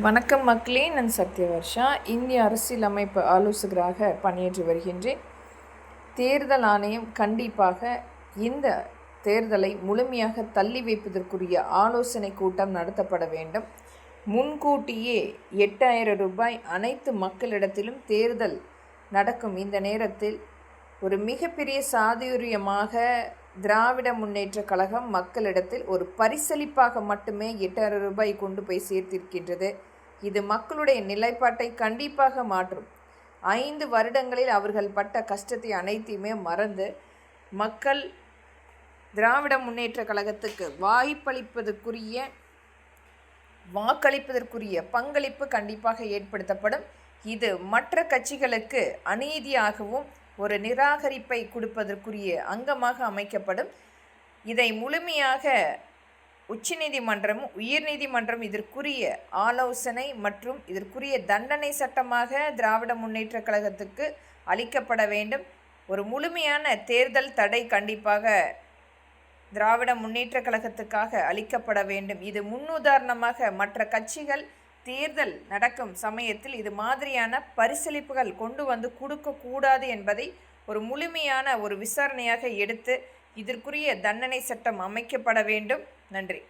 வணக்கம் மக்களே, நான் சத்யவர்ஷா. இந்திய அரசியலமைப்பு ஆலோசகராக பணியாற்றி வருகின்றேன். தேர்தல் ஆணையம் கண்டிப்பாக இந்த தேர்தலை முழுமையாக தள்ளி வைப்பதற்குரிய ஆலோசனை கூட்டம் நடத்தப்பட வேண்டும். முன்கூட்டியே 8000 ரூபாய் அனைத்து மக்களிடத்திலும் தேர்தல் நடக்கும் இந்த நேரத்தில் ஒரு மிகப்பெரிய சாதுரியமாக திராவிட முன்னேற்ற கழகம் மக்களிடத்தில் ஒரு பரிசளிப்பாக மட்டுமே 8000 ரூபாய் கொண்டு போய் சேர்த்திருக்கின்றது. இது மக்களுடைய நிலைப்பாட்டை கண்டிப்பாக மாற்றும். 5 வருடங்களில் அவர்கள் பட்ட கஷ்டத்தை அனைத்தையுமே மறந்து மக்கள் திராவிட முன்னேற்ற கழகத்துக்கு வாக்களிப்பதற்குரிய பங்களிப்பு கண்டிப்பாக ஏற்படுத்தப்படும். இது மற்ற கட்சிகளுக்கு அநீதியாகவும் ஒரு நிராகரிப்பை கொடுப்பதற்குரிய அங்கமாக அமைக்கப்படும். இதை முழுமையாக உச்சநீதிமன்றமும் உயர்நீதிமன்றம் இதற்குரிய ஆலோசனை மற்றும் இதற்குரிய தண்டனை சட்டமாக திராவிட முன்னேற்ற கழகத்துக்கு அளிக்கப்பட வேண்டும். ஒரு முழுமையான தேர்தல் தடை கண்டிப்பாக திராவிட முன்னேற்ற கழகத்துக்காக அளிக்கப்பட வேண்டும். இது முன்னுதாரணமாக மற்ற கட்சிகள் தேர்தல் நடக்கும் சமயத்தில் இது மாதிரியான பரிசளிப்புகள் கொண்டு வந்து கொடுக்கக்கூடாது என்பதை ஒரு முழுமையான ஒரு விசாரணையாக எடுத்து இதற்குரிய தண்டனை சட்டம் அமைக்கப்பட வேண்டும். நன்றி.